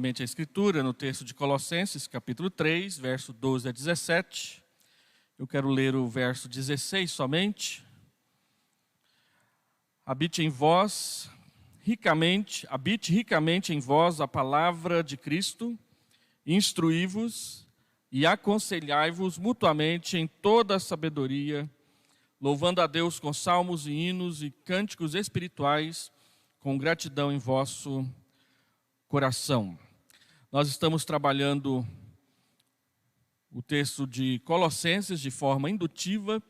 A Escritura no texto de Colossenses, capítulo 3, verso 12 a 17. Eu quero ler o verso 16 somente. Habite ricamente em vós a palavra de Cristo, instruí-vos e aconselhai-vos mutuamente em toda a sabedoria, louvando a Deus com salmos e hinos e cânticos espirituais, com gratidão em vosso coração. Nós estamos trabalhando o texto de Colossenses de forma indutiva,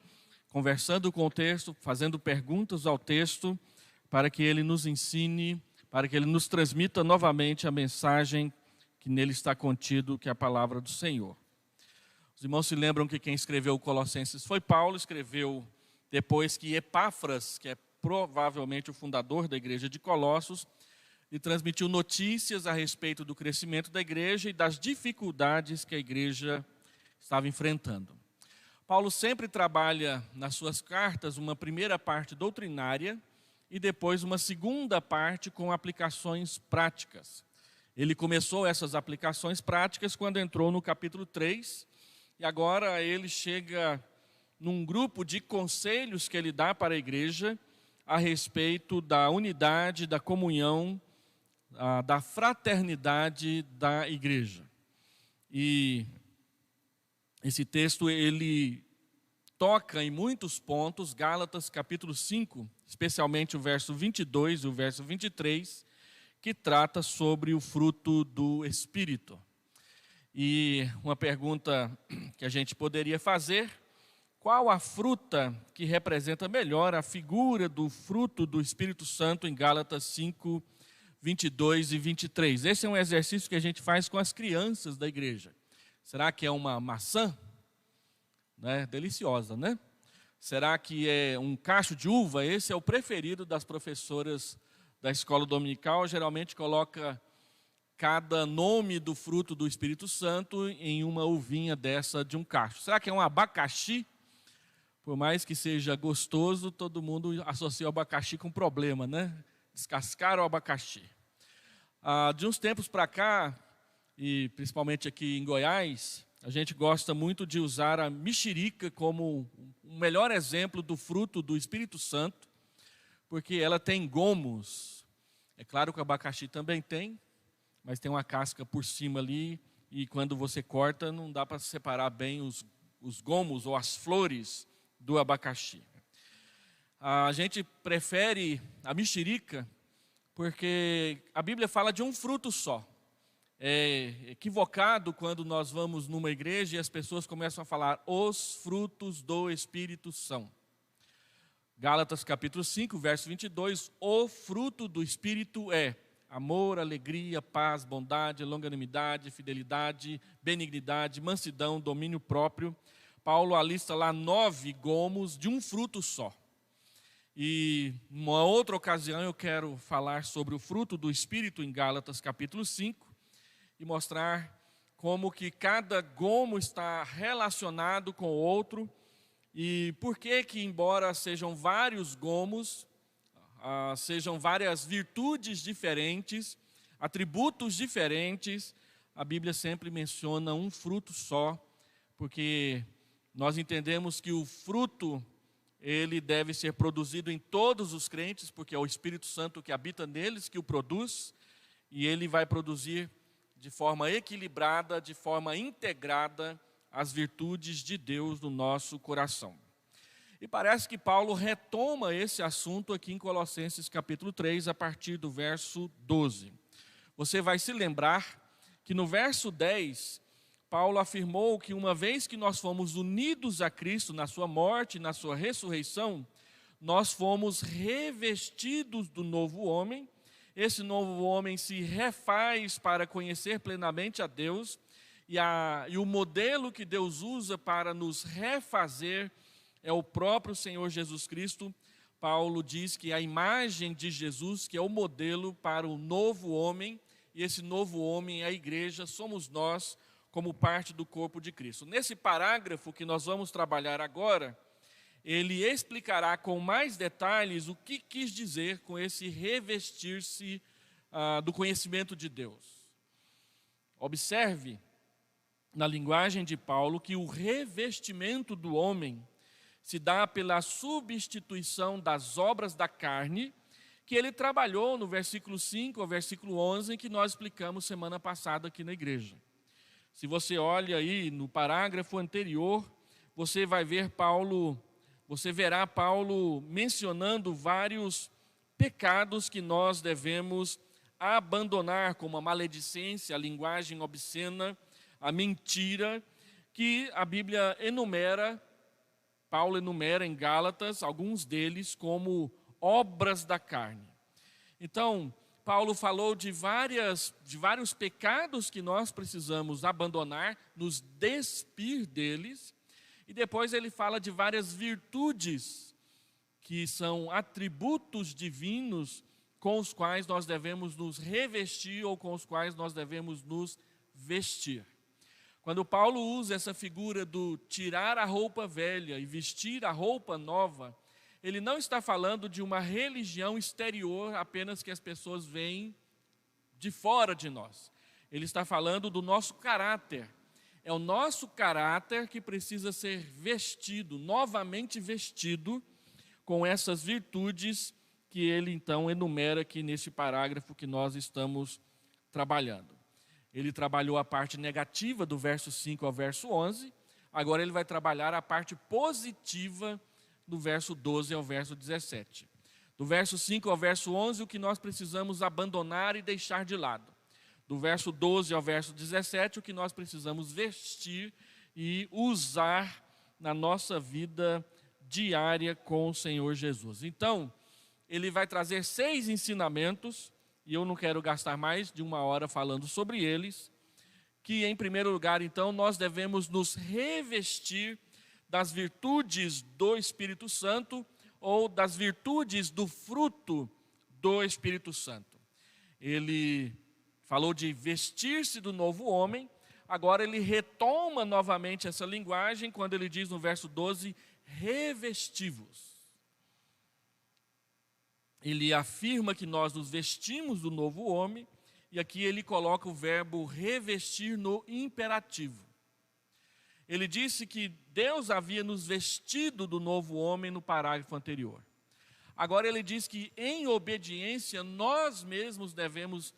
conversando com o texto, fazendo perguntas ao texto, para que ele nos ensine, para que ele nos transmita novamente a mensagem que nele está contido, que é a palavra do Senhor. Os irmãos se lembram que quem escreveu Colossenses foi Paulo, escreveu depois que Epáfras, que é provavelmente o fundador da igreja de Colossos, e transmitiu notícias a respeito do crescimento da igreja e das dificuldades que a igreja estava enfrentando. Paulo sempre trabalha nas suas cartas uma primeira parte doutrinária e depois uma segunda parte com aplicações práticas. Ele começou essas aplicações práticas quando entrou no capítulo 3 e agora ele chega num grupo de conselhos que ele dá para a igreja a respeito da unidade, da comunhão, da fraternidade da igreja. E esse texto, ele toca em muitos pontos, Gálatas capítulo 5, especialmente o verso 22 e o verso 23, que trata sobre o fruto do Espírito. E uma pergunta que a gente poderia fazer: qual a fruta que representa melhor a figura do fruto do Espírito Santo em Gálatas 5, 22 e 23. Esse é um exercício que a gente faz com as crianças da igreja. Será que é uma maçã? Deliciosa, né? Será que é um cacho de uva? Esse é o preferido das professoras da escola dominical. Geralmente coloca cada nome do fruto do Espírito Santo em uma uvinha dessa de um cacho. Será que é um abacaxi? Por mais que seja gostoso, todo mundo associa o abacaxi com problema, né? Descascar o abacaxi. De uns tempos para cá, e principalmente aqui em Goiás, a gente gosta muito de usar a mexerica como o melhor exemplo do fruto do Espírito Santo, porque ela tem gomos. É claro que o abacaxi também tem, mas tem uma casca por cima ali, e quando você corta, não dá para separar bem os gomos ou as flores do abacaxi. A gente prefere a mexerica porque a Bíblia fala de um fruto só. É equivocado quando nós vamos numa igreja e as pessoas começam a falar: os frutos do Espírito são. Gálatas capítulo 5, verso 22, o fruto do Espírito é amor, alegria, paz, bondade, longanimidade, fidelidade, benignidade, mansidão, domínio próprio. Paulo alista lá 9 gomos de um fruto só. E numa outra ocasião eu quero falar sobre o fruto do Espírito em Gálatas capítulo 5 e mostrar como que cada gomo está relacionado com o outro e por que embora sejam vários gomos, sejam várias virtudes diferentes, atributos diferentes, a Bíblia sempre menciona um fruto só, porque nós entendemos que o fruto ele deve ser produzido em todos os crentes, porque é o Espírito Santo que habita neles que o produz, e ele vai produzir de forma equilibrada, de forma integrada, as virtudes de Deus no nosso coração. E parece que Paulo retoma esse assunto aqui em Colossenses capítulo 3, a partir do verso 12. Você vai se lembrar que no verso 10, Paulo afirmou que uma vez que nós fomos unidos a Cristo na sua morte e na sua ressurreição, nós fomos revestidos do novo homem. Esse novo homem se refaz para conhecer plenamente a Deus e o modelo que Deus usa para nos refazer é o próprio Senhor Jesus Cristo. Paulo diz que a imagem de Jesus, que é o modelo para o novo homem, e esse novo homem é a igreja, somos nós, como parte do corpo de Cristo. Nesse parágrafo que nós vamos trabalhar agora, ele explicará com mais detalhes o que quis dizer com esse revestir-se do conhecimento de Deus. Observe na linguagem de Paulo que o revestimento do homem se dá pela substituição das obras da carne, que ele trabalhou no versículo 5 ao versículo 11, que nós explicamos semana passada aqui na igreja. Se você olha aí no parágrafo anterior, você verá Paulo mencionando vários pecados que nós devemos abandonar, como a maledicência, a linguagem obscena, a mentira, que a Bíblia enumera, Paulo enumera em Gálatas, alguns deles como obras da carne. Então, Paulo falou de vários pecados que nós precisamos abandonar, nos despir deles, e depois ele fala de várias virtudes, que são atributos divinos com os quais nós devemos nos revestir ou com os quais nós devemos nos vestir. Quando Paulo usa essa figura do tirar a roupa velha e vestir a roupa nova, ele não está falando de uma religião exterior apenas que as pessoas veem de fora de nós. Ele está falando do nosso caráter. É o nosso caráter que precisa ser vestido, novamente vestido, com essas virtudes que ele então enumera aqui nesse parágrafo que nós estamos trabalhando. Ele trabalhou a parte negativa do verso 5 ao verso 11, agora ele vai trabalhar a parte positiva do verso 12 ao verso 17. Do verso 5 ao verso 11, o que nós precisamos abandonar e deixar de lado. Do verso 12 ao verso 17, o que nós precisamos vestir e usar na nossa vida diária com o Senhor Jesus. Então, ele vai trazer 6 ensinamentos, e eu não quero gastar mais de 1 hora falando sobre eles, que em primeiro lugar, então, nós devemos nos revestir das virtudes do Espírito Santo ou das virtudes do fruto do Espírito Santo. Ele falou de vestir-se do novo homem, agora ele retoma novamente essa linguagem quando ele diz no verso 12, revesti-vos. Ele afirma que nós nos vestimos do novo homem, e aqui ele coloca o verbo revestir no imperativo. Ele disse que Deus havia nos vestido do novo homem no parágrafo anterior. Agora ele diz que em obediência nós mesmos devemos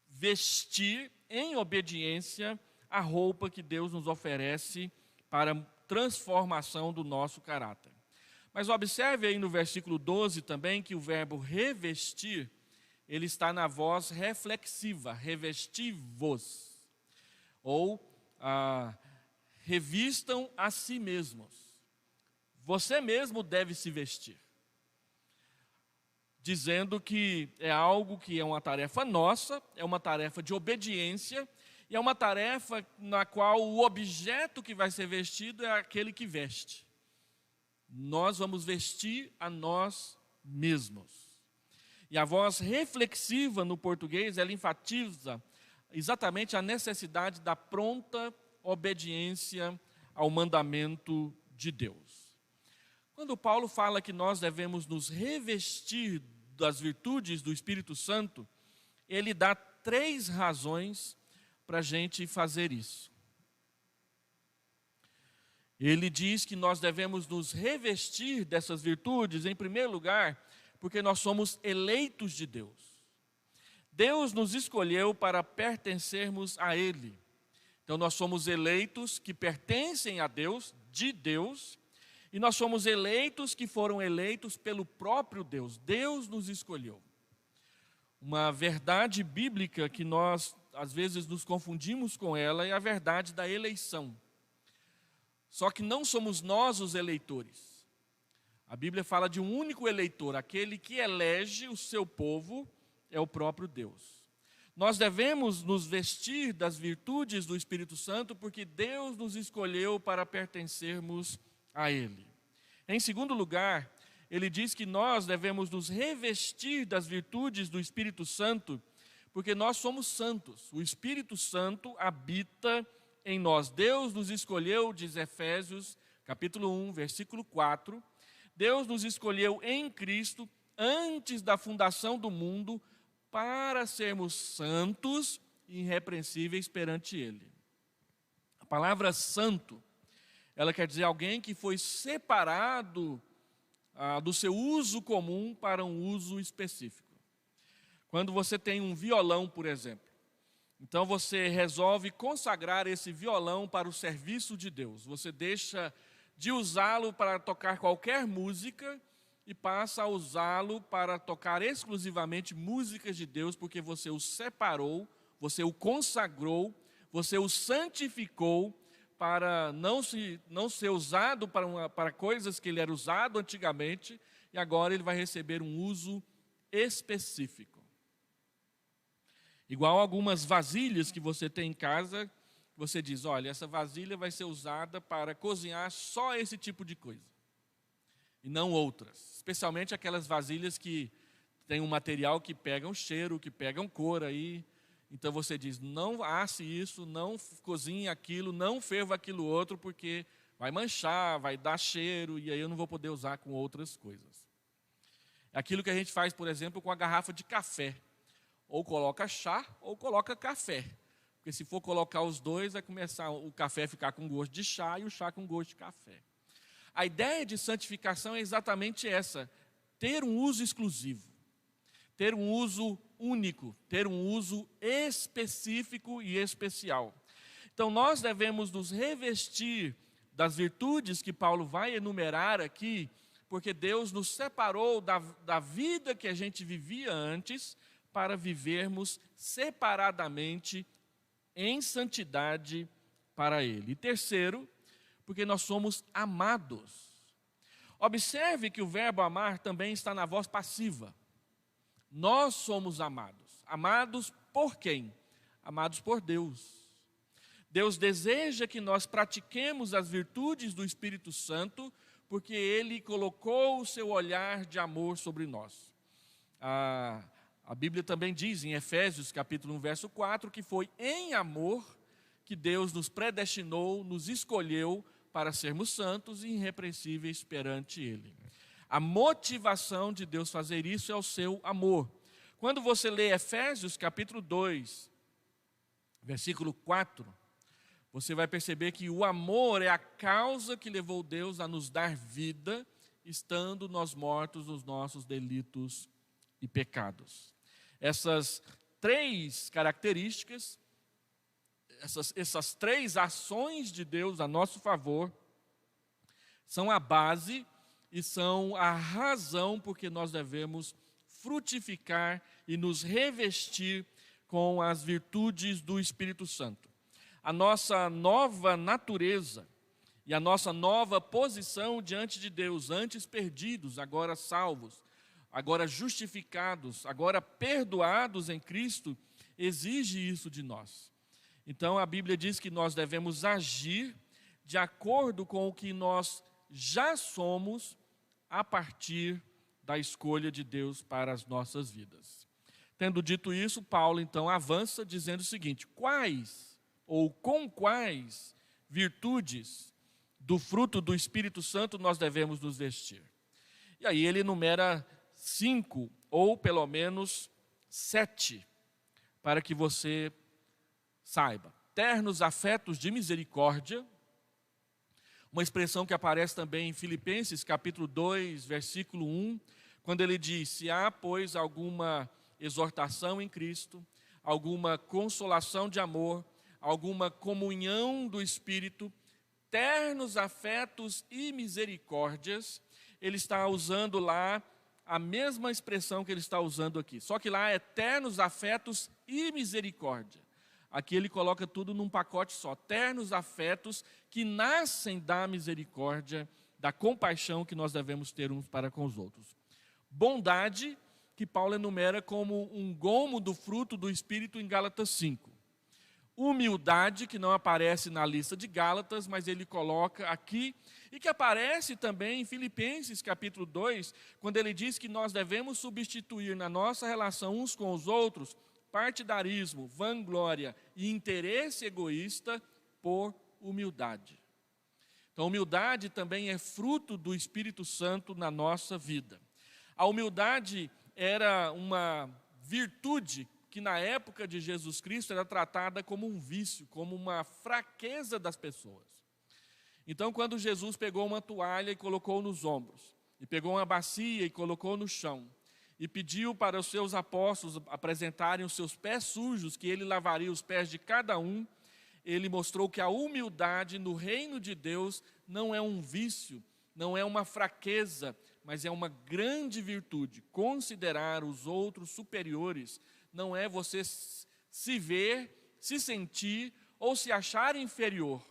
vestir em obediência a roupa que Deus nos oferece para a transformação do nosso caráter. Mas observe aí no versículo 12 também que o verbo revestir, ele está na voz reflexiva, revesti-vos, ou revistam a si mesmos. Você mesmo deve se vestir. Dizendo que é algo que é uma tarefa nossa, é uma tarefa de obediência, e é uma tarefa na qual o objeto que vai ser vestido é aquele que veste. Nós vamos vestir a nós mesmos. E a voz reflexiva no português, ela enfatiza exatamente a necessidade da pronta obediência ao mandamento de Deus. Quando Paulo fala que nós devemos nos revestir das virtudes do Espírito Santo, ele dá 3 razões para a gente fazer isso. Ele diz que nós devemos nos revestir dessas virtudes, em primeiro lugar, porque nós somos eleitos de Deus. Deus nos escolheu para pertencermos a Ele. Então nós somos eleitos que pertencem a Deus, de Deus, e nós somos eleitos que foram eleitos pelo próprio Deus. Deus nos escolheu. Uma verdade bíblica que nós, às vezes, nos confundimos com ela é a verdade da eleição. Só que não somos nós os eleitores. A Bíblia fala de um único eleitor, aquele que elege o seu povo é o próprio Deus. Nós devemos nos vestir das virtudes do Espírito Santo porque Deus nos escolheu para pertencermos a Ele. Em segundo lugar, ele diz que nós devemos nos revestir das virtudes do Espírito Santo porque nós somos santos. O Espírito Santo habita em nós. Deus nos escolheu, diz Efésios, capítulo 1, versículo 4. Deus nos escolheu em Cristo antes da fundação do mundo para sermos santos e irrepreensíveis perante Ele. A palavra santo, ela quer dizer alguém que foi separado do seu uso comum para um uso específico. Quando você tem um violão, por exemplo, então você resolve consagrar esse violão para o serviço de Deus. Você deixa de usá-lo para tocar qualquer música e passa a usá-lo para tocar exclusivamente músicas de Deus, porque você o separou, você o consagrou, você o santificou para não ser usado para coisas que ele era usado antigamente, e agora ele vai receber um uso específico. Igual algumas vasilhas que você tem em casa, você diz, olha, essa vasilha vai ser usada para cozinhar só esse tipo de coisa, e não outras. Especialmente aquelas vasilhas que têm um material que pegam cheiro, que pegam cor aí. Então você diz, não asse isso, não cozinhe aquilo, não ferva aquilo outro, porque vai manchar, vai dar cheiro, e aí eu não vou poder usar com outras coisas. É aquilo que a gente faz, por exemplo, com a garrafa de café. Ou coloca chá, ou coloca café. Porque se for colocar os dois, vai começar o café a ficar com gosto de chá e o chá com gosto de café. A ideia de santificação é exatamente essa: ter um uso exclusivo, ter um uso único, ter um uso específico e especial. Então nós devemos nos revestir das virtudes que Paulo vai enumerar aqui, porque Deus nos separou da vida que a gente vivia antes, para vivermos separadamente em santidade para Ele. E terceiro, porque nós somos amados. Observe que o verbo amar também está na voz passiva. Nós somos amados. Amados por quem? Amados por Deus. Deus deseja que nós pratiquemos as virtudes do Espírito Santo, porque Ele colocou o seu olhar de amor sobre nós. A Bíblia também diz em Efésios capítulo 1, verso 4, que foi em amor que Deus nos predestinou, nos escolheu para sermos santos e irrepreensíveis perante Ele. A motivação de Deus fazer isso é o seu amor. Quando você lê Efésios capítulo 2, versículo 4, você vai perceber que o amor é a causa que levou Deus a nos dar vida, estando nós mortos nos nossos delitos e pecados. Essas três características, essas três ações de Deus a nosso favor, são a base e são a razão porque nós devemos frutificar e nos revestir com as virtudes do Espírito Santo. A nossa nova natureza e a nossa nova posição diante de Deus, antes perdidos, agora salvos, agora justificados, agora perdoados em Cristo, exige isso de nós. Então a Bíblia diz que nós devemos agir de acordo com o que nós já somos a partir da escolha de Deus para as nossas vidas. Tendo dito isso, Paulo então avança dizendo o seguinte: quais ou com quais virtudes do fruto do Espírito Santo nós devemos nos vestir? E aí ele enumera 5 ou pelo menos 7, para que você saiba. Ternos afetos de misericórdia, uma expressão que aparece também em Filipenses capítulo 2, versículo 1, quando ele diz: se há, pois, alguma exortação em Cristo, alguma consolação de amor, alguma comunhão do Espírito, ternos afetos e misericórdias, ele está usando lá a mesma expressão que ele está usando aqui, só que lá é ternos afetos e misericórdia. Aqui ele coloca tudo num pacote só, ternos afetos que nascem da misericórdia, da compaixão que nós devemos ter uns para com os outros. Bondade, que Paulo enumera como um gomo do fruto do Espírito em Gálatas 5. Humildade, que não aparece na lista de Gálatas, mas ele coloca aqui, e que aparece também em Filipenses capítulo 2, quando ele diz que nós devemos substituir na nossa relação uns com os outros partidarismo, vanglória e interesse egoísta por humildade. Então, humildade também é fruto do Espírito Santo na nossa vida. A humildade era uma virtude que na época de Jesus Cristo era tratada como um vício, como uma fraqueza das pessoas. Então, quando Jesus pegou uma toalha e colocou nos ombros, e pegou uma bacia e colocou no chão, e pediu para os seus apóstolos apresentarem os seus pés sujos, que ele lavaria os pés de cada um, ele mostrou que a humildade no reino de Deus não é um vício, não é uma fraqueza, mas é uma grande virtude. Considerar os outros superiores não é você se ver, se sentir ou se achar inferior,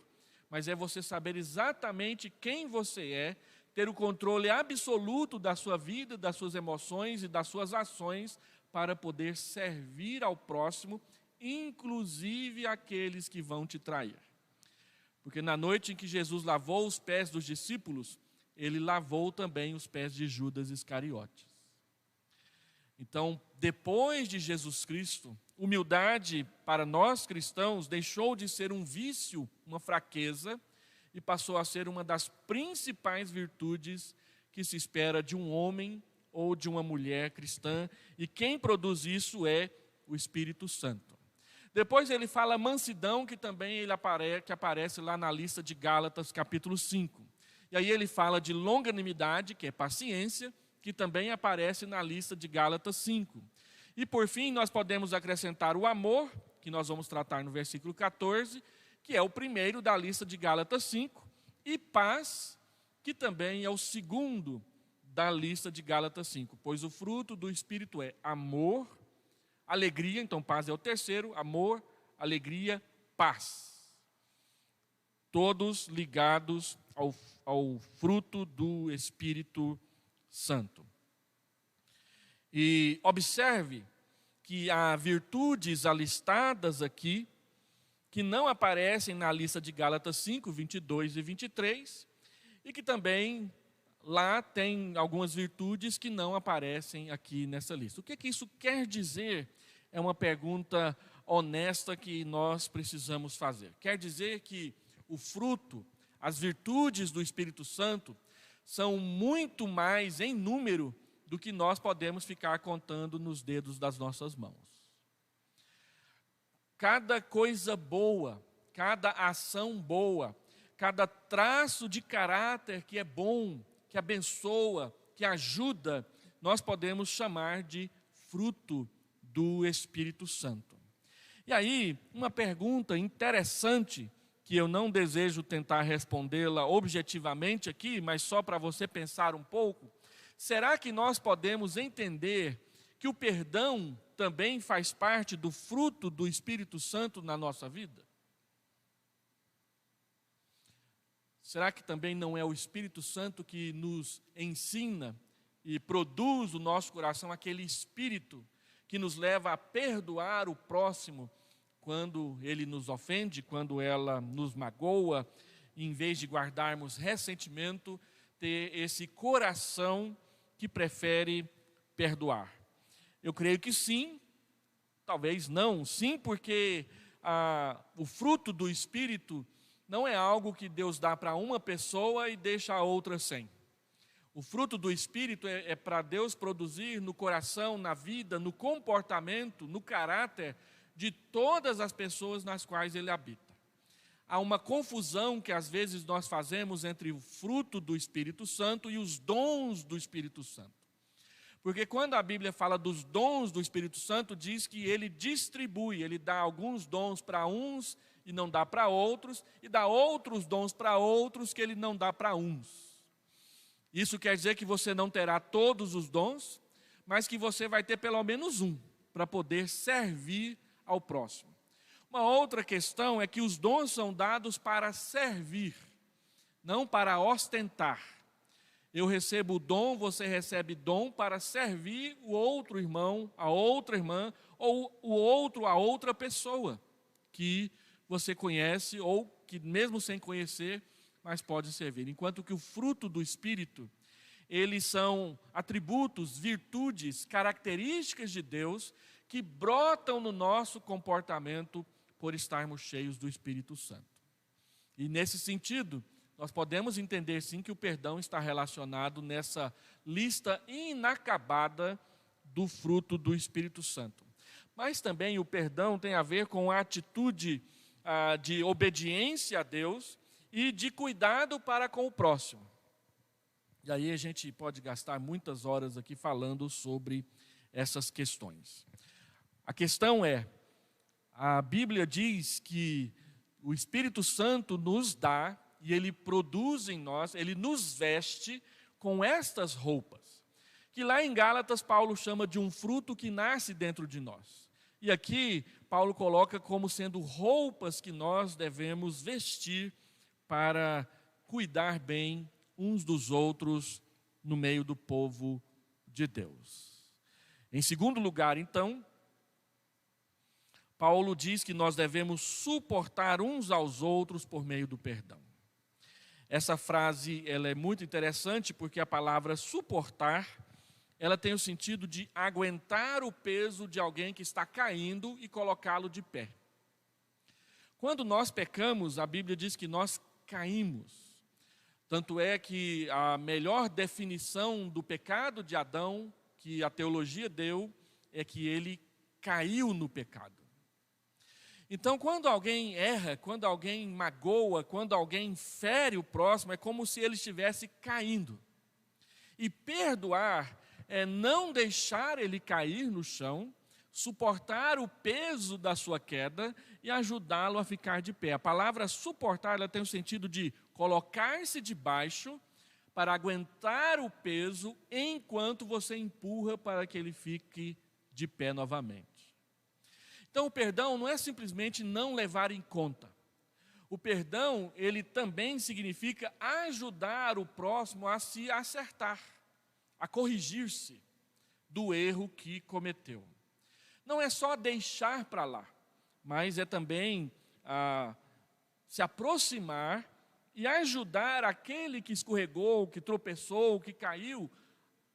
mas é você saber exatamente quem você é, ter o controle absoluto da sua vida, das suas emoções e das suas ações para poder servir ao próximo, inclusive aqueles que vão te trair. Porque na noite em que Jesus lavou os pés dos discípulos, ele lavou também os pés de Judas Iscariotes. Então, depois de Jesus Cristo, humildade para nós cristãos deixou de ser um vício, uma fraqueza, e passou a ser uma das principais virtudes que se espera de um homem ou de uma mulher cristã, e quem produz isso é o Espírito Santo. Depois ele fala mansidão, que também que aparece lá na lista de Gálatas, capítulo 5. E aí ele fala de longanimidade, que é paciência, que também aparece na lista de Gálatas 5. E por fim, nós podemos acrescentar o amor, que nós vamos tratar no versículo 14, que é o primeiro da lista de Gálatas 5, e paz, que também é o segundo da lista de Gálatas 5, pois o fruto do Espírito é amor, alegria, então paz é o terceiro, amor, alegria, paz. Todos ligados ao fruto do Espírito Santo. E observe que há virtudes alistadas aqui, que não aparecem na lista de Gálatas 5, 22 e 23, e que também lá tem algumas virtudes que não aparecem aqui nessa lista. O que isso quer dizer? É uma pergunta honesta que nós precisamos fazer. Quer dizer que o fruto, as virtudes do Espírito Santo, são muito mais em número do que nós podemos ficar contando nos dedos das nossas mãos. Cada coisa boa, cada ação boa, cada traço de caráter que é bom, que abençoa, que ajuda, nós podemos chamar de fruto do Espírito Santo. E aí, uma pergunta interessante, que eu não desejo tentar respondê-la objetivamente aqui, mas só para você pensar um pouco: será que nós podemos entender que o perdão também faz parte do fruto do Espírito Santo na nossa vida? Será que também não é o Espírito Santo que nos ensina e produz no nosso coração aquele espírito que nos leva a perdoar o próximo quando ele nos ofende, quando ela nos magoa, e em vez de guardarmos ressentimento, ter esse coração que prefere perdoar? Eu creio que sim, talvez não. Sim, porque o fruto do Espírito não é algo que Deus dá para uma pessoa e deixa a outra sem. O fruto do Espírito é para Deus produzir no coração, na vida, no comportamento, no caráter de todas as pessoas nas quais Ele habita. Há uma confusão que às vezes nós fazemos entre o fruto do Espírito Santo e os dons do Espírito Santo. Porque quando a Bíblia fala dos dons do Espírito Santo, diz que ele distribui, ele dá alguns dons para uns e não dá para outros, e dá outros dons para outros que ele não dá para uns. Isso quer dizer que você não terá todos os dons, mas que você vai ter pelo menos um, para poder servir ao próximo. Uma outra questão é que os dons são dados para servir, não para ostentar. Eu recebo o dom, você recebe dom para servir o outro irmão, a outra irmã, ou o outro, a outra pessoa que você conhece ou que mesmo sem conhecer, mas pode servir. Enquanto que o fruto do Espírito, eles são atributos, virtudes, características de Deus que brotam no nosso comportamento por estarmos cheios do Espírito Santo. E nesse sentido, nós podemos entender sim que o perdão está relacionado nessa lista inacabada do fruto do Espírito Santo. mas também o perdão tem a ver com a atitude de obediência a Deus e de cuidado para com o próximo. E aí a gente pode gastar muitas horas aqui falando sobre essas questões. A questão é, a Bíblia diz que o Espírito Santo nos dá e ele produz em nós, ele nos veste com estas roupas, que lá em Gálatas Paulo chama de um fruto que nasce dentro de nós. E aqui Paulo coloca como sendo roupas que nós devemos vestir para cuidar bem uns dos outros no meio do povo de Deus. Em segundo lugar, então, Paulo diz que nós devemos suportar uns aos outros por meio do perdão. Essa frase ela é muito interessante porque a palavra suportar, ela tem o sentido de aguentar o peso de alguém que está caindo e colocá-lo de pé. Quando nós pecamos, a Bíblia diz que nós caímos. Tanto é que a melhor definição do pecado de Adão, que a teologia deu, é que ele caiu no pecado. Então, quando alguém erra, quando alguém magoa, quando alguém fere o próximo, é como se ele estivesse caindo. E perdoar é não deixar ele cair no chão, suportar o peso da sua queda e ajudá-lo a ficar de pé. A palavra suportar, ela tem o sentido de colocar-se debaixo para aguentar o peso enquanto você empurra para que ele fique de pé novamente. Então, o perdão não é simplesmente não levar em conta. O perdão, ele também significa ajudar o próximo a se acertar, a corrigir-se do erro que cometeu. Não é só deixar para lá, mas é também se aproximar e ajudar aquele que escorregou, que tropeçou, que caiu,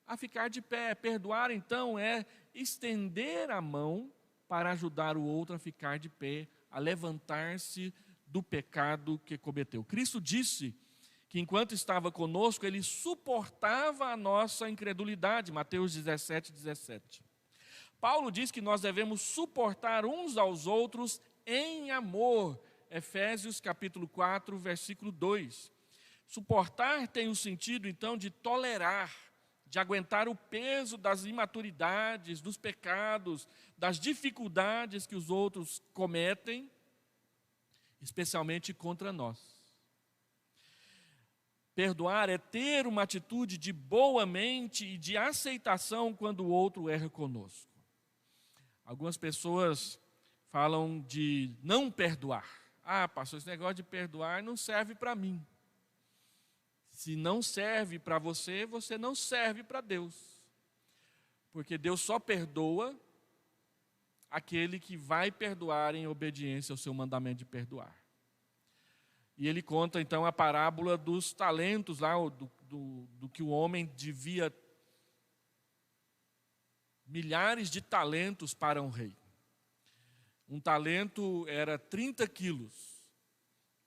a ficar de pé. Perdoar, então, é estender a mão para ajudar o outro a ficar de pé, a levantar-se do pecado que cometeu. Cristo disse que enquanto estava conosco, Ele suportava a nossa incredulidade, Mateus 17:17. Paulo diz que nós devemos suportar uns aos outros em amor, Efésios capítulo 4, versículo 2. Suportar tem o sentido, então, de tolerar, de aguentar o peso das imaturidades, dos pecados, das dificuldades que os outros cometem, especialmente contra nós. Perdoar é ter uma atitude de boa mente e de aceitação quando o outro erra conosco. Algumas pessoas falam de não perdoar. Ah, pastor, esse negócio de perdoar não serve para mim. Se não serve para você, você não serve para Deus. Porque Deus só perdoa aquele que vai perdoar em obediência ao seu mandamento de perdoar. E ele conta então a parábola dos talentos, lá, do que o homem devia milhares de talentos para um rei. Um talento era 30 quilos.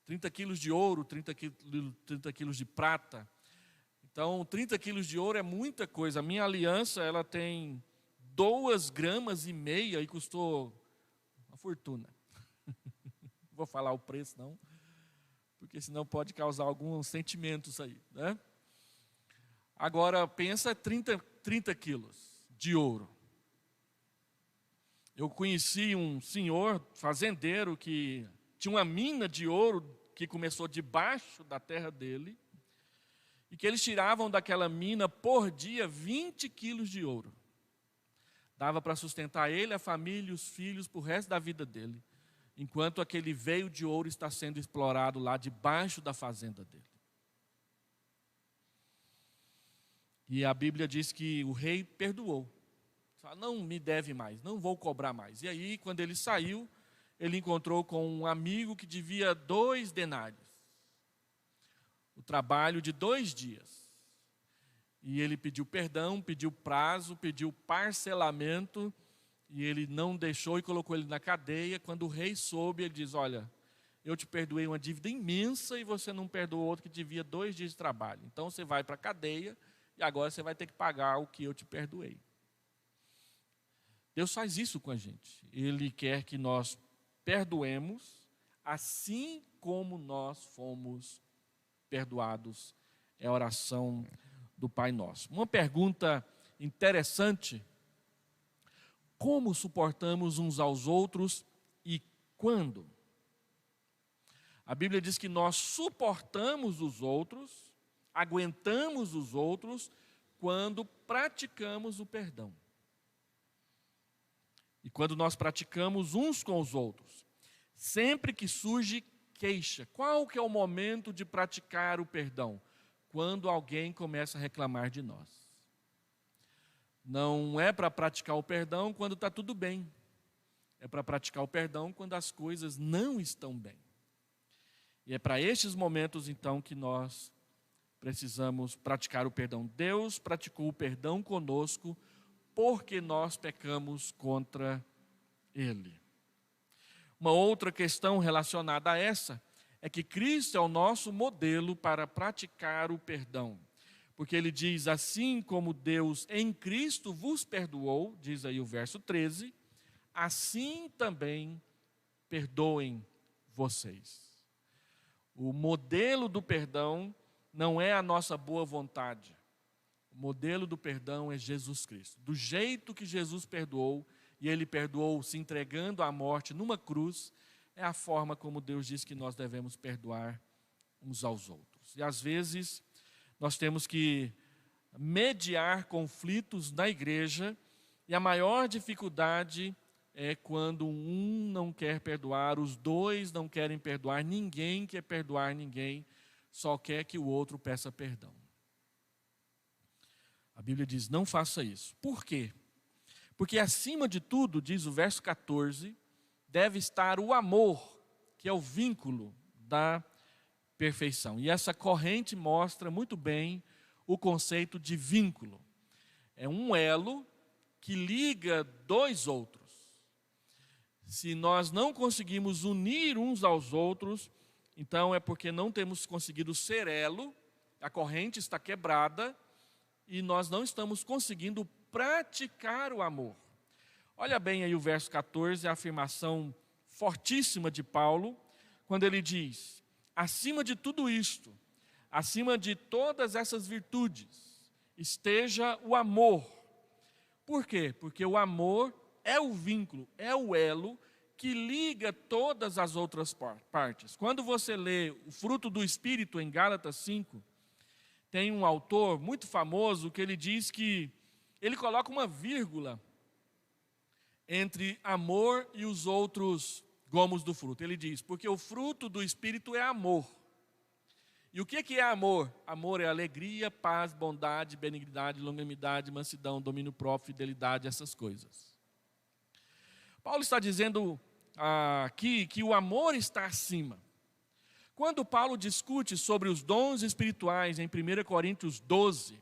30 quilos de ouro, 30 quilos de prata. Então, 30 quilos de ouro é muita coisa. A minha aliança, ela tem 2,5 gramas e custou uma fortuna. Não vou falar o preço, não, porque senão pode causar alguns sentimentos aí, né? Agora, pensa 30 quilos de ouro. Eu conheci um senhor fazendeiro que tinha uma mina de ouro que começou debaixo da terra dele, e que eles tiravam daquela mina por dia 20 quilos de ouro. Dava para sustentar ele, a família e os filhos por resto da vida dele, enquanto aquele veio de ouro está sendo explorado lá debaixo da fazenda dele. E a Bíblia diz que o rei perdoou. Fala, não me deve mais, não vou cobrar mais. E aí, quando ele saiu, ele encontrou com um amigo que devia 2 denários. O trabalho de 2 dias. E ele pediu perdão, pediu prazo, pediu parcelamento, e ele não deixou e colocou ele na cadeia. Quando o rei soube, ele diz, olha, eu te perdoei uma dívida imensa e você não perdoou outro que devia 2 dias de trabalho. Então você vai para a cadeia e agora você vai ter que pagar o que eu te perdoei. Deus faz isso com a gente. Ele quer que nós perdoemos, assim como nós fomos perdoados. É a oração do Pai Nosso. Uma pergunta interessante: como suportamos uns aos outros e quando? A Bíblia diz que nós suportamos os outros, aguentamos os outros, quando praticamos o perdão. E quando nós praticamos uns com os outros, sempre que surge queixa. Qual que é o momento de praticar o perdão? Quando alguém começa a reclamar de nós. Não é para praticar o perdão quando está tudo bem. É para praticar o perdão quando as coisas não estão bem. E é para estes momentos, então, que nós precisamos praticar o perdão. Deus praticou o perdão conosco porque nós pecamos contra Ele. Uma outra questão relacionada a essa é que Cristo é o nosso modelo para praticar o perdão. Porque Ele diz, assim como Deus em Cristo vos perdoou, diz aí o verso 13, assim também perdoem vocês. O modelo do perdão não é a nossa boa vontade. O modelo do perdão é Jesus Cristo. Do jeito que Jesus perdoou, e Ele perdoou se entregando à morte numa cruz, é a forma como Deus diz que nós devemos perdoar uns aos outros. E às vezes nós temos que mediar conflitos na igreja, e a maior dificuldade é quando um não quer perdoar, os dois não querem perdoar, ninguém quer perdoar ninguém, só quer que o outro peça perdão. A Bíblia diz, não faça isso. Por quê? Porque acima de tudo, diz o verso 14, deve estar o amor, que é o vínculo da perfeição. E essa corrente mostra muito bem o conceito de vínculo. É um elo que liga dois outros. Se nós não conseguimos unir uns aos outros, então é porque não temos conseguido ser elo, a corrente está quebrada e nós não estamos conseguindo praticar o amor. Olha bem aí o verso 14, a afirmação fortíssima de Paulo, quando ele diz, acima de tudo isto, acima de todas essas virtudes, esteja o amor. Por quê? Porque o amor é o vínculo, é o elo que liga todas as outras partes. Quando você lê o fruto do Espírito em Gálatas 5, tem um autor muito famoso que ele diz que ele coloca uma vírgula entre amor e os outros gomos do fruto. Ele diz, porque o fruto do Espírito é amor. E o que é amor? Amor é alegria, paz, bondade, benignidade, longanimidade, mansidão, domínio próprio, fidelidade, essas coisas. Paulo está dizendo aqui que o amor está acima. Quando Paulo discute sobre os dons espirituais em 1 Coríntios 12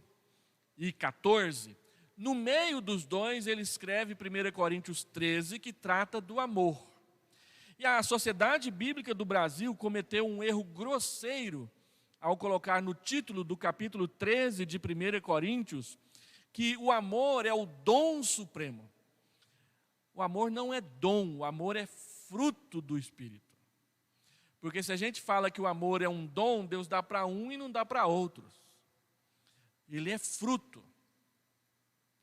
e 14, no meio dos dons ele escreve 1 Coríntios 13, que trata do amor. E a Sociedade Bíblica do Brasil cometeu um erro grosseiro ao colocar no título do capítulo 13 de 1 Coríntios que o amor é o dom supremo. O amor não é dom, o amor é fruto do Espírito. Porque se a gente fala que o amor é um dom, Deus dá para um e não dá para outros. Ele é fruto.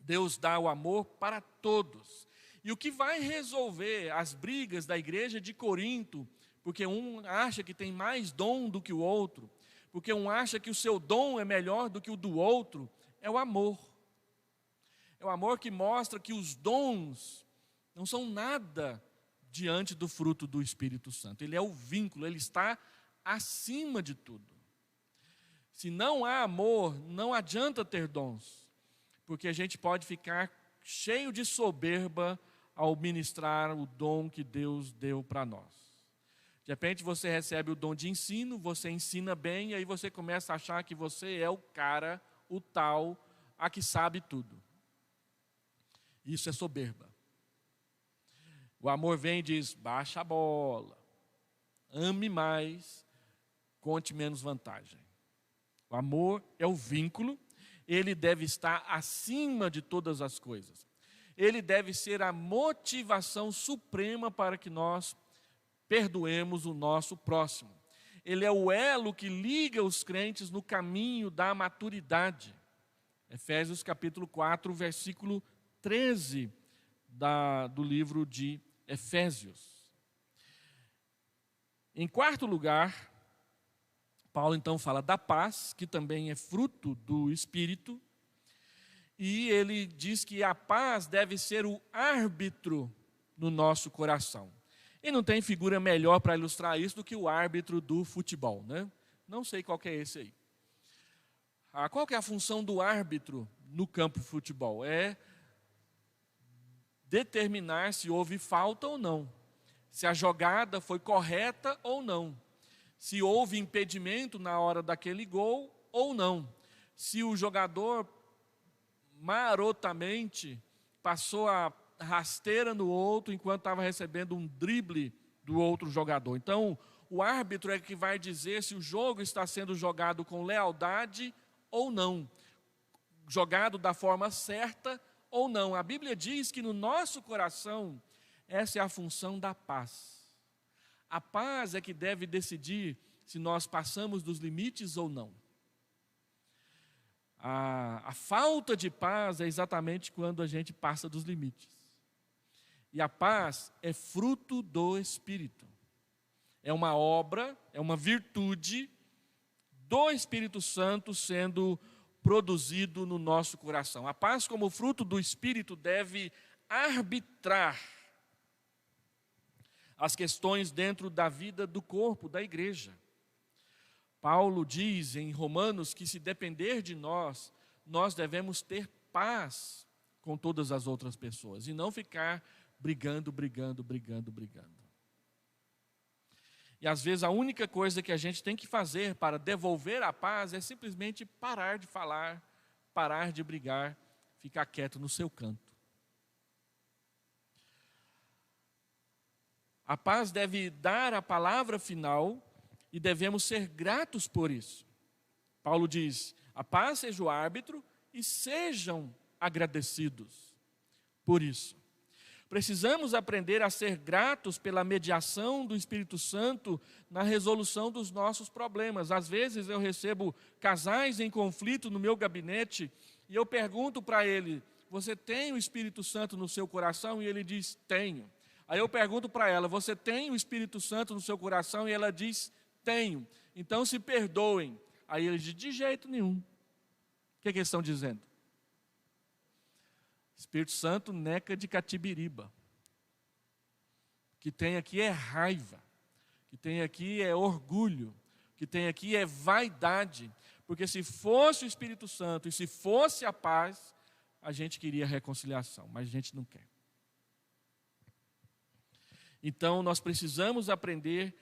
Deus dá o amor para todos. E o que vai resolver as brigas da igreja de Corinto, porque um acha que tem mais dom do que o outro, porque um acha que o seu dom é melhor do que o do outro, é o amor. É o amor que mostra que os dons não são nada diante do fruto do Espírito Santo. Ele é o vínculo, ele está acima de tudo. Se não há amor, não adianta ter dons, porque a gente pode ficar cheio de soberba ao ministrar o dom que Deus deu para nós. De repente você recebe o dom de ensino, você ensina bem, e aí você começa a achar que você é o cara, o tal, a que sabe tudo. Isso é soberba. O amor vem e diz, baixa a bola, ame mais, conte menos vantagem. O amor é o vínculo, ele deve estar acima de todas as coisas. ele deve ser a motivação suprema para que nós perdoemos o nosso próximo. Ele é o elo que liga os crentes no caminho da maturidade. Efésios capítulo 4, versículo 13 do livro de Efésios. Em quarto lugar, Paulo então fala da paz, que também é fruto do Espírito, e ele diz que a paz deve ser o árbitro no nosso coração. E não tem figura melhor para ilustrar isso do que o árbitro do futebol, né? Não sei qual que é esse aí. Qual que é a função do árbitro no campo de futebol? É determinar se houve falta ou não, se a jogada foi correta ou não, se houve impedimento na hora daquele gol ou não, se o jogador marotamente passou a rasteira no outro enquanto estava recebendo um drible do outro jogador. Então, o árbitro é que vai dizer se o jogo está sendo jogado com lealdade ou não, jogado da forma certa ou não. A Bíblia diz que no nosso coração, essa é a função da paz. A paz é que deve decidir se nós passamos dos limites ou não. A falta de paz é exatamente quando a gente passa dos limites. E a paz é fruto do Espírito. É uma obra, é uma virtude do Espírito Santo sendo produzido no nosso coração. A paz, como fruto do Espírito, deve arbitrar as questões dentro da vida do corpo, da igreja. Paulo diz em Romanos que se depender de nós, nós devemos ter paz com todas as outras pessoas e não ficar brigando. E às vezes a única coisa que a gente tem que fazer para devolver a paz é simplesmente parar de falar, parar de brigar, ficar quieto no seu canto. A paz deve dar a palavra final e devemos ser gratos por isso. Paulo diz: a paz seja o árbitro e sejam agradecidos por isso. Precisamos aprender a ser gratos pela mediação do Espírito Santo na resolução dos nossos problemas. Às vezes eu recebo casais em conflito no meu gabinete e eu pergunto para ele: você tem o Espírito Santo no seu coração? E ele diz: tenho. Aí eu pergunto para ela: você tem o Espírito Santo no seu coração? E ela diz: tenho. Então se perdoem. Aí ele diz: de jeito nenhum. O que eles estão dizendo? Espírito Santo neca de catibiriba. O que tem aqui é raiva. O que tem aqui é orgulho. O que tem aqui é vaidade. Porque se fosse o Espírito Santo e se fosse a paz, a gente queria reconciliação, mas a gente não quer. Então nós precisamos aprender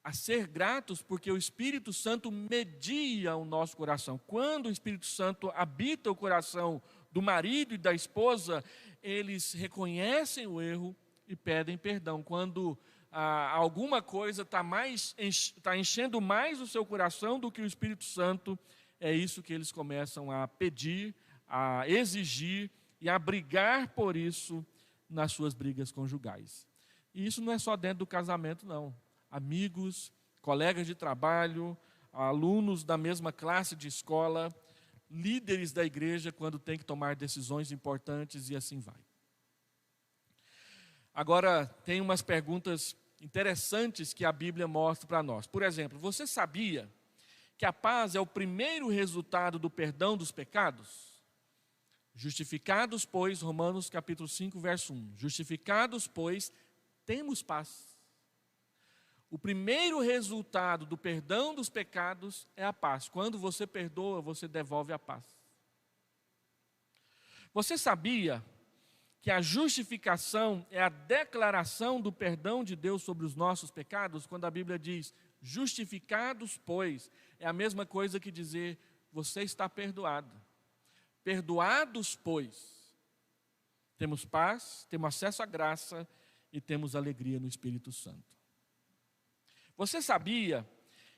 a ser gratos, porque o Espírito Santo media o nosso coração. Quando o Espírito Santo habita o coração do marido e da esposa, eles reconhecem o erro e pedem perdão. Quando alguma coisa está enchendo mais o seu coração do que o Espírito Santo, é isso que eles começam a pedir, a exigir e a brigar por isso nas suas brigas conjugais. E isso não é só dentro do casamento, não. Amigos, colegas de trabalho, alunos da mesma classe de escola, líderes da igreja quando tem que tomar decisões importantes e assim vai. Agora, tem umas perguntas interessantes que a Bíblia mostra para nós. Por exemplo, você sabia que a paz é o primeiro resultado do perdão dos pecados? Justificados, pois, Romanos capítulo 5, verso 1. Justificados, pois, temos paz. O primeiro resultado do perdão dos pecados é a paz. Quando você perdoa, você devolve a paz. Você sabia que a justificação é a declaração do perdão de Deus sobre os nossos pecados? Quando a Bíblia diz, justificados, pois, é a mesma coisa que dizer, você está perdoado. Perdoados, pois, temos paz, temos acesso à graça e temos alegria no Espírito Santo. Você sabia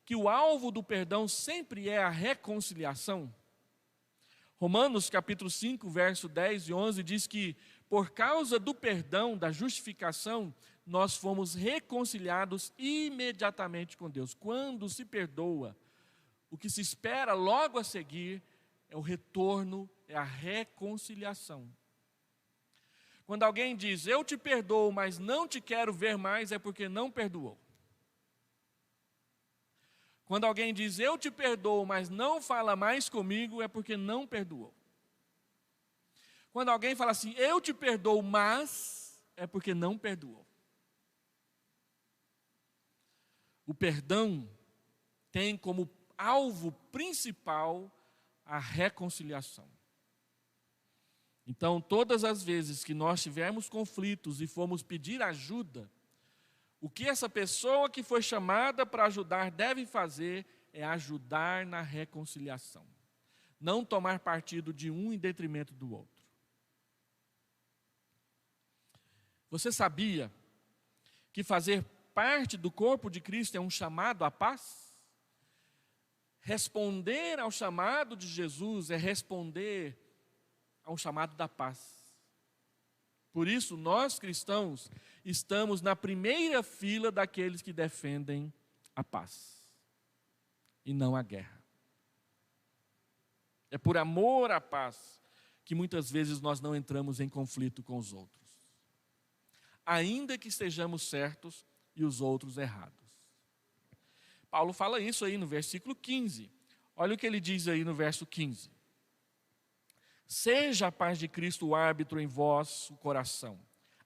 que o alvo do perdão sempre é a reconciliação? Romanos capítulo 5, verso 10 e 11 diz que por causa do perdão, da justificação, nós fomos reconciliados imediatamente com Deus. Quando se perdoa, o que se espera logo a seguir é o retorno, é a reconciliação. Quando alguém diz, eu te perdoo, mas não te quero ver mais, é porque não perdoou. Quando alguém diz, eu te perdoo, mas não fala mais comigo, é porque não perdoou. Quando alguém fala assim, eu te perdoo, mas, é porque não perdoou. O perdão tem como alvo principal a reconciliação. Então, todas as vezes que nós tivermos conflitos e formos pedir ajuda, o que essa pessoa que foi chamada para ajudar deve fazer é ajudar na reconciliação. Não tomar partido de um em detrimento do outro. Você sabia que fazer parte do corpo de Cristo é um chamado à paz? Responder ao chamado de Jesus é responder ao chamado da paz. Por isso, nós cristãos estamos na primeira fila daqueles que defendem a paz e não a guerra. É por amor à paz que muitas vezes nós não entramos em conflito com os outros, ainda que estejamos certos e os outros errados. Paulo fala isso aí no versículo 15. Olha o que ele diz aí no verso 15. Seja a paz de Cristo o árbitro em vosso coração,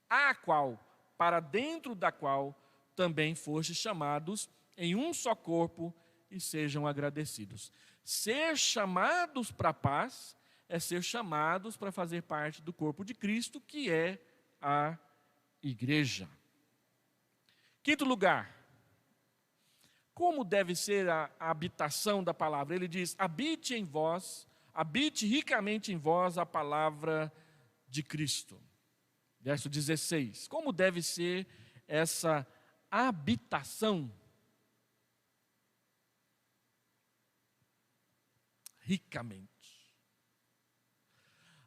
a qual, para dentro da qual, também fostes chamados em um só corpo, e sejam agradecidos. Ser chamados para a paz é ser chamados para fazer parte do corpo de Cristo, que é a igreja. Quinto lugar, como deve ser a habitação da palavra? Ele diz, habite em vós, habite ricamente em vós a palavra de Cristo. Verso 16. Como deve ser essa habitação? Ricamente.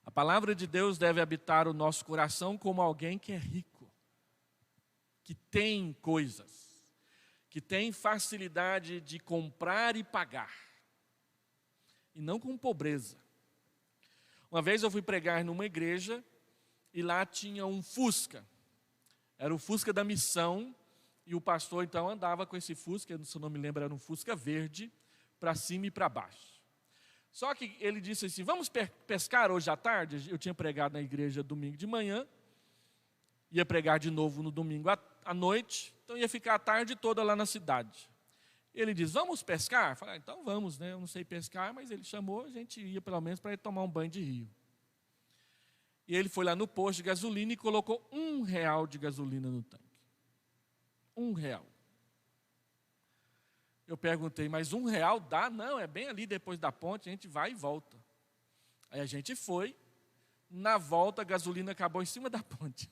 A palavra de Deus deve habitar o nosso coração como alguém que é rico, que tem coisas, que tem facilidade de comprar e pagar, e não com pobreza. Uma vez eu fui pregar numa igreja e lá tinha um Fusca, era o Fusca da missão, e o pastor então andava com esse Fusca, se eu não me lembro era um Fusca verde, para cima e para baixo. Só que ele disse assim, vamos pescar hoje à tarde? Eu tinha pregado na igreja domingo de manhã, ia pregar de novo no domingo à noite, então ia ficar a tarde toda lá na cidade. Ele diz, vamos pescar? Eu falei, então vamos, né? Eu não sei pescar, mas ele chamou, a gente ia pelo menos para ir tomar um banho de rio. E ele foi lá no posto de gasolina e colocou R$1 de gasolina no tanque. R$1. Eu perguntei, mas R$1 dá? Não, é bem ali depois da ponte, a gente vai e volta. Aí a gente foi, na volta a gasolina acabou em cima da ponte.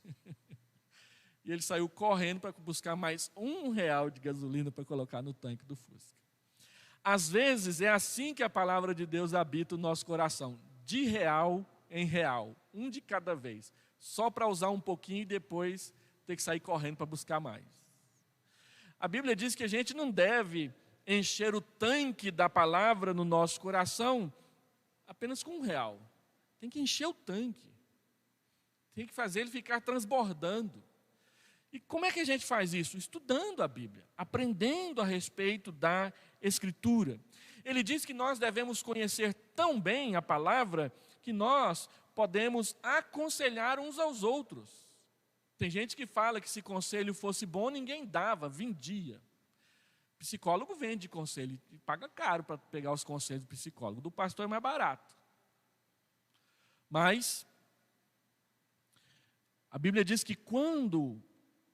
E ele saiu correndo para buscar mais R$1 de gasolina para colocar no tanque do Fusca. Às vezes é assim que a palavra de Deus habita o nosso coração, de real em real, um de cada vez, só para usar um pouquinho e depois ter que sair correndo para buscar mais. A Bíblia diz que a gente não deve encher o tanque da palavra no nosso coração apenas com R$1. Tem que encher o tanque. Tem que fazer ele ficar transbordando. E como é que a gente faz isso? Estudando a Bíblia, aprendendo a respeito da Escritura. Ele diz que nós devemos conhecer tão bem a palavra que nós podemos aconselhar uns aos outros. Tem gente que fala que se conselho fosse bom, ninguém dava, vendia. Psicólogo vende conselho e paga caro para pegar os conselhos do psicólogo. Do pastor é mais barato. Mas a Bíblia diz que quando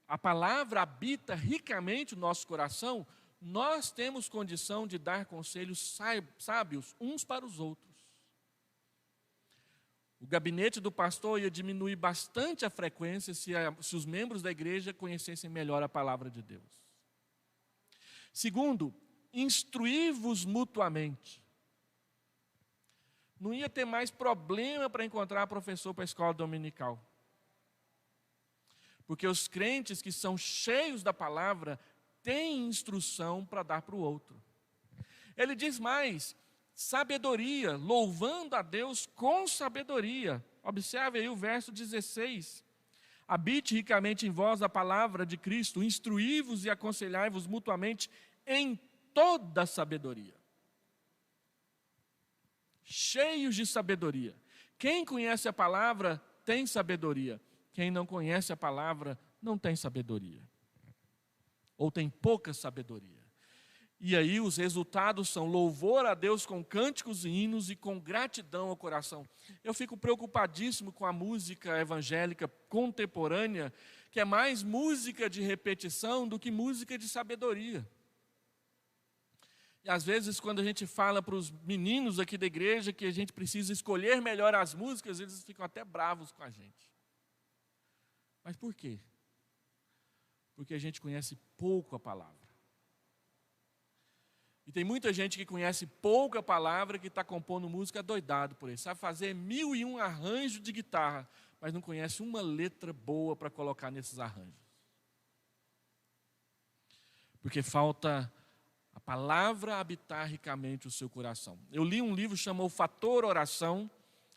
a palavra habita ricamente o nosso coração, nós temos condição de dar conselhos sábios uns para os outros. O gabinete do pastor ia diminuir bastante a frequência se os membros da igreja conhecessem melhor a palavra de Deus. Segundo, instruir-vos mutuamente. Não ia ter mais problema para encontrar professor para a escola dominical. Porque os crentes que são cheios da palavra têm instrução para dar para o outro. Ele diz mais, sabedoria, louvando a Deus com sabedoria. Observe aí o verso 16. Habite ricamente em vós a palavra de Cristo, instruí-vos e aconselhai-vos mutuamente em toda sabedoria. Cheios de sabedoria. Quem conhece a palavra tem sabedoria. Quem não conhece a palavra não tem sabedoria. Ou tem pouca sabedoria. E aí os resultados são louvor a Deus com cânticos e hinos e com gratidão ao coração. Eu fico preocupadíssimo com a música evangélica contemporânea, que é mais música de repetição do que música de sabedoria. E às vezes quando a gente fala para os meninos aqui da igreja que a gente precisa escolher melhor as músicas, eles ficam até bravos com a gente. Mas por quê? Porque a gente conhece pouco a palavra. E tem muita gente que conhece pouca palavra que está compondo música doidado por isso. Sabe fazer 1001 arranjos de guitarra, mas não conhece uma letra boa para colocar nesses arranjos. Porque falta a palavra habitar ricamente o seu coração. Eu li um livro chamado O Fator Oração,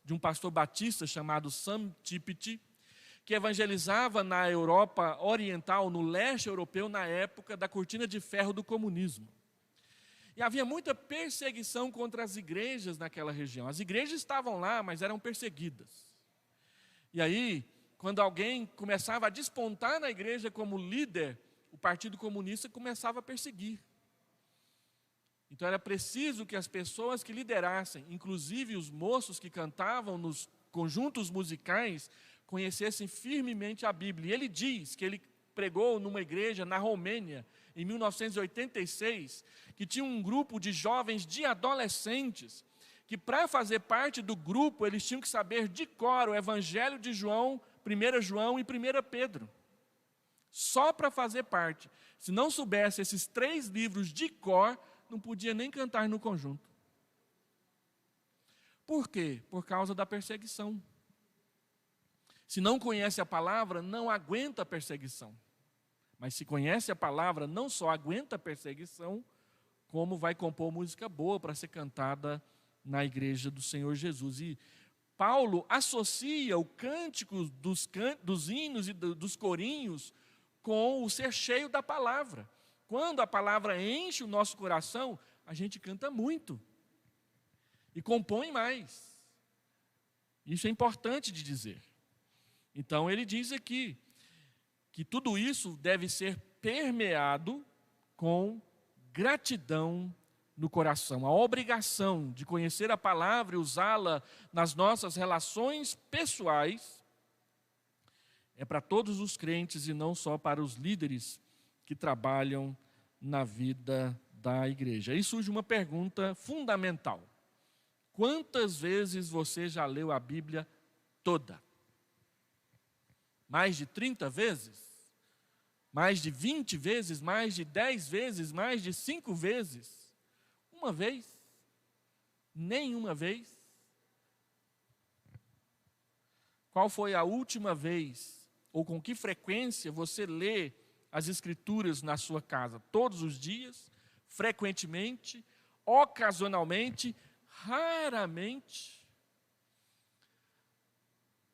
de um pastor batista chamado Sam Tipiti, que evangelizava na Europa Oriental, no leste europeu, na época da cortina de ferro do comunismo. E havia muita perseguição contra as igrejas naquela região. As igrejas estavam lá, mas eram perseguidas. E aí, quando alguém começava a despontar na igreja como líder, o Partido Comunista começava a perseguir. Então era preciso que as pessoas que liderassem, inclusive os moços que cantavam nos conjuntos musicais, conhecessem firmemente a Bíblia. E ele diz que ele pregou numa igreja na Romênia, em 1986, que tinha um grupo de jovens, de adolescentes, que para fazer parte do grupo, eles tinham que saber de cor o Evangelho de João, 1 João e 1 Pedro. Só para fazer parte. Se não soubesse esses 3 livros de cor, não podia nem cantar no conjunto. Por quê? Por causa da perseguição. Se não conhece a palavra, não aguenta a perseguição. Mas se conhece a palavra, não só aguenta a perseguição, como vai compor música boa para ser cantada na igreja do Senhor Jesus. E Paulo associa o cântico dos hinos e dos corinhos com o ser cheio da palavra. Quando a palavra enche o nosso coração, a gente canta muito e compõe mais. Isso é importante de dizer. Então ele diz aqui que tudo isso deve ser permeado com gratidão no coração. A obrigação de conhecer a palavra e usá-la nas nossas relações pessoais é para todos os crentes e não só para os líderes que trabalham na vida da igreja. Aí surge uma pergunta fundamental. Quantas vezes você já leu a Bíblia toda? Mais de 30 vezes? Mais de 20 vezes? Mais de 10 vezes? Mais de 5 vezes? Uma vez? Nenhuma vez? Qual foi a última vez, ou com que frequência você lê as Escrituras na sua casa? Todos os dias? Frequentemente? Ocasionalmente? Raramente?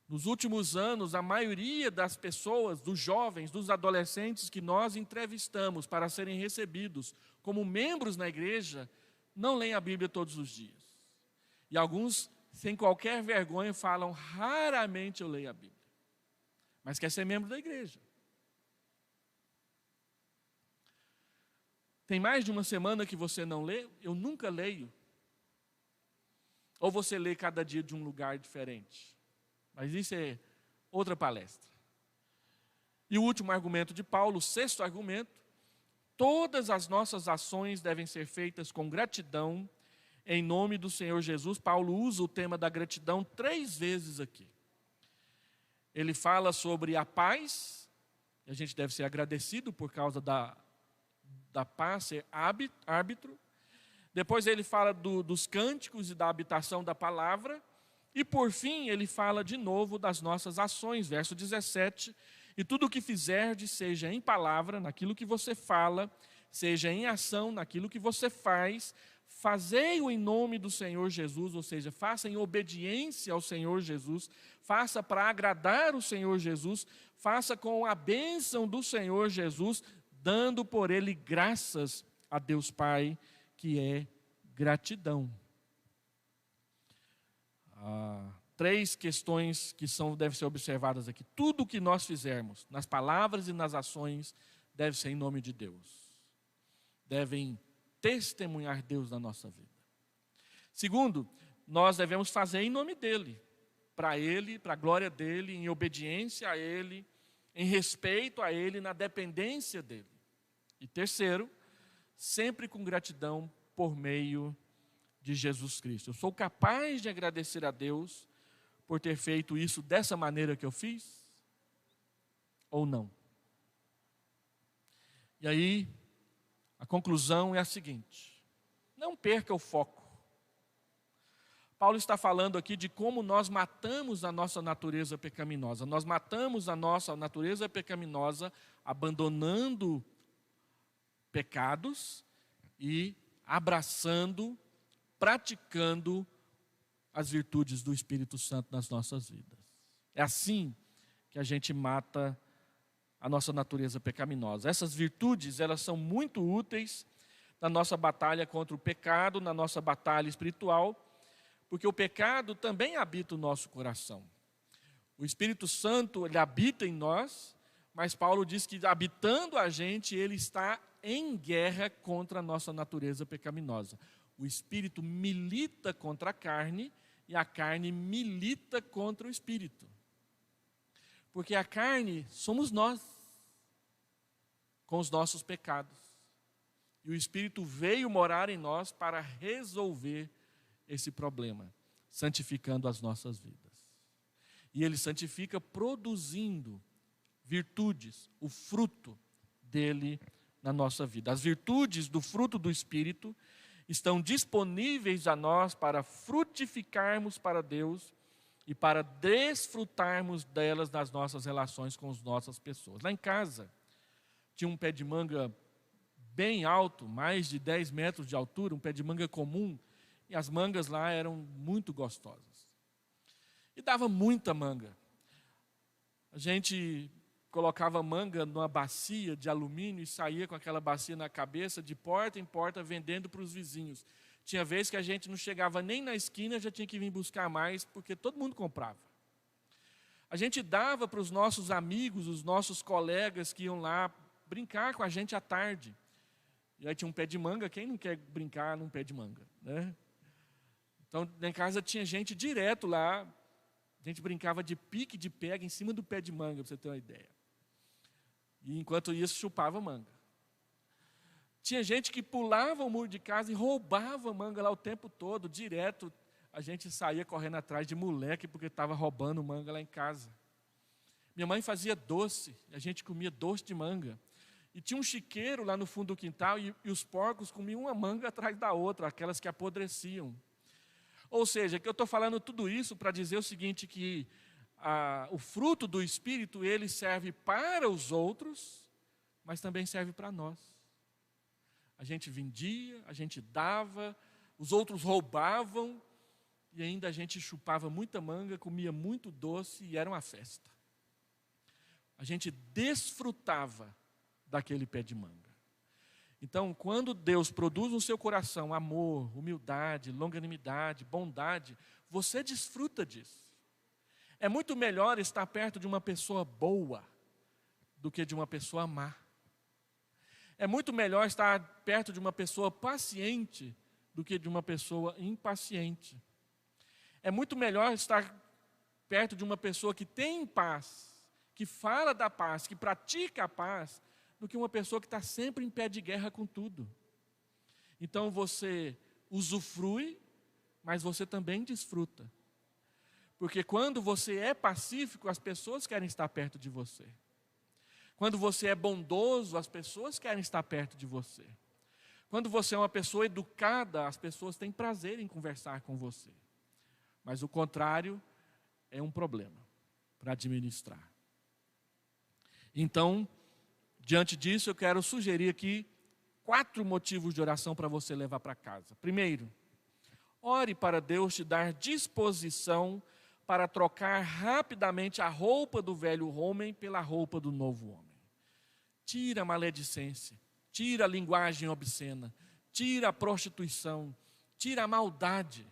Nos últimos anos, a maioria das pessoas, dos jovens, dos adolescentes que nós entrevistamos para serem recebidos como membros na igreja, não leem a Bíblia todos os dias. E alguns, sem qualquer vergonha, falam, raramente eu leio a Bíblia. Mas quer ser membro da igreja. Tem mais de uma semana que você não lê? Eu nunca leio. Ou você lê cada dia de um lugar diferente? Mas isso é outra palestra. E o último argumento de Paulo, o 6º argumento, todas as nossas ações devem ser feitas com gratidão, em nome do Senhor Jesus. Paulo usa o tema da gratidão 3 vezes aqui. Ele fala sobre a paz, a gente deve ser agradecido por causa da paz, ser árbitro. Depois ele fala dos cânticos e da habitação da palavra. E por fim, ele fala de novo das nossas ações, verso 17. E tudo o que fizerdes, seja em palavra, naquilo que você fala, seja em ação, naquilo que você faz, fazei-o em nome do Senhor Jesus, ou seja, faça em obediência ao Senhor Jesus, faça para agradar o Senhor Jesus, faça com a bênção do Senhor Jesus, dando por ele graças a Deus Pai, que é gratidão. 3 questões que devem ser observadas aqui. Tudo o que nós fizermos, nas palavras e nas ações, deve ser em nome de Deus. Devem testemunhar Deus na nossa vida. Segundo, nós devemos fazer em nome dEle, para a glória dEle, em obediência a Ele, em respeito a Ele, na dependência dEle. E terceiro, sempre com gratidão por meio de Jesus Cristo. Eu sou capaz de agradecer a Deus por ter feito isso dessa maneira que eu fiz? Ou não? E aí, a conclusão é a seguinte: não perca o foco. Paulo está falando aqui de como nós matamos a nossa natureza pecaminosa. Nós matamos a nossa natureza pecaminosa abandonando pecados e abraçando, praticando as virtudes do Espírito Santo nas nossas vidas. É assim que a gente mata a nossa natureza pecaminosa. Essas virtudes, elas são muito úteis na nossa batalha contra o pecado, na nossa batalha espiritual, porque o pecado também habita o nosso coração. O Espírito Santo, ele habita em nós, mas Paulo diz que habitando a gente, ele está em guerra contra a nossa natureza pecaminosa. O Espírito milita contra a carne e a carne milita contra o Espírito. Porque a carne somos nós, com os nossos pecados. E o Espírito veio morar em nós para resolver esse problema, santificando as nossas vidas. E ele santifica produzindo virtudes, o fruto dele na nossa vida. As virtudes do fruto do Espírito estão disponíveis a nós para frutificarmos para Deus e para desfrutarmos delas nas nossas relações com as nossas pessoas. Lá em casa, tinha um pé de manga bem alto, mais de 10 metros de altura, um pé de manga comum, e as mangas lá eram muito gostosas. E dava muita manga. A gente colocava manga numa bacia de alumínio e saía com aquela bacia na cabeça, de porta em porta, vendendo para os vizinhos. Tinha vezes que a gente não chegava nem na esquina, já tinha que vir buscar mais, porque todo mundo comprava. A gente dava para os nossos amigos, os nossos colegas que iam lá brincar com a gente à tarde. E aí tinha um pé de manga, quem não quer brincar num pé de manga, né? Então, em casa tinha gente direto lá, a gente brincava de pique de pega em cima do pé de manga, para você ter uma ideia. E enquanto isso, chupava manga. Tinha gente que pulava o muro de casa e roubava manga lá o tempo todo, direto. A gente saía correndo atrás de moleque porque estava roubando manga lá em casa. Minha mãe fazia doce, a gente comia doce de manga. E tinha um chiqueiro lá no fundo do quintal e os porcos comiam uma manga atrás da outra, aquelas que apodreciam. Ou seja, que eu estou falando tudo isso para dizer o seguinte, que o fruto do Espírito, ele serve para os outros, mas também serve para nós. A gente vendia, a gente dava, os outros roubavam, e ainda a gente chupava muita manga, comia muito doce e era uma festa. A gente desfrutava daquele pé de manga. Então, quando Deus produz no seu coração amor, humildade, longanimidade, bondade, você desfruta disso. É muito melhor estar perto de uma pessoa boa do que de uma pessoa má. É muito melhor estar perto de uma pessoa paciente do que de uma pessoa impaciente. É muito melhor estar perto de uma pessoa que tem paz, que fala da paz, que pratica a paz, do que uma pessoa que está sempre em pé de guerra com tudo. Então você usufrui, mas você também desfruta. Porque quando você é pacífico, as pessoas querem estar perto de você. Quando você é bondoso, as pessoas querem estar perto de você. Quando você é uma pessoa educada, as pessoas têm prazer em conversar com você. Mas o contrário é um problema para administrar. Então, diante disso, eu quero sugerir aqui 4 motivos de oração para você levar para casa. Primeiro, ore para Deus te dar disposição para trocar rapidamente a roupa do velho homem pela roupa do novo homem. Tira a maledicência, tira a linguagem obscena, tira a prostituição, tira a maldade,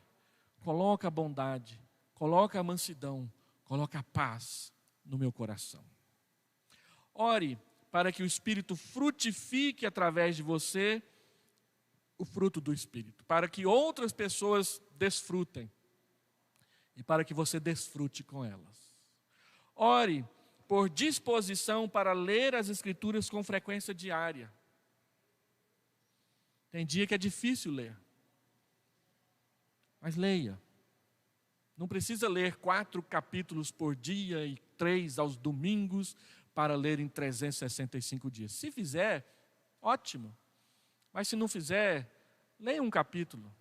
coloca a bondade, coloca a mansidão, coloca a paz no meu coração. Ore para que o Espírito frutifique através de você o fruto do Espírito, para que outras pessoas desfrutem e para que você desfrute com elas. Ore por disposição para ler as Escrituras com frequência diária. Tem dia que é difícil ler, mas leia. Não precisa ler 4 capítulos por dia e 3 aos domingos para ler em 365 dias. Se fizer, ótimo. Mas se não fizer, leia um capítulo,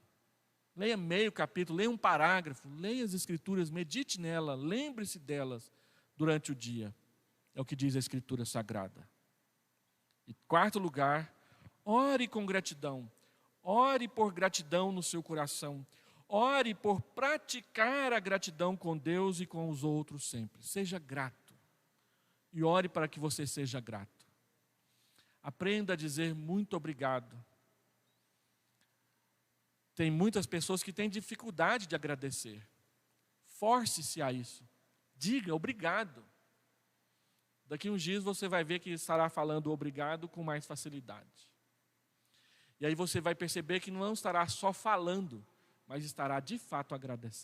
leia meio capítulo, leia um parágrafo, leia as Escrituras, medite nela, lembre-se delas durante o dia. É o que diz a Escritura Sagrada. E 4º lugar, ore com gratidão. Ore por gratidão no seu coração. Ore por praticar a gratidão com Deus e com os outros sempre. Seja grato. E ore para que você seja grato. Aprenda a dizer muito obrigado. Tem muitas pessoas que têm dificuldade de agradecer. Force-se a isso. Diga obrigado. Daqui uns dias você vai ver que estará falando obrigado com mais facilidade. E aí você vai perceber que não estará só falando, mas estará de fato agradecendo.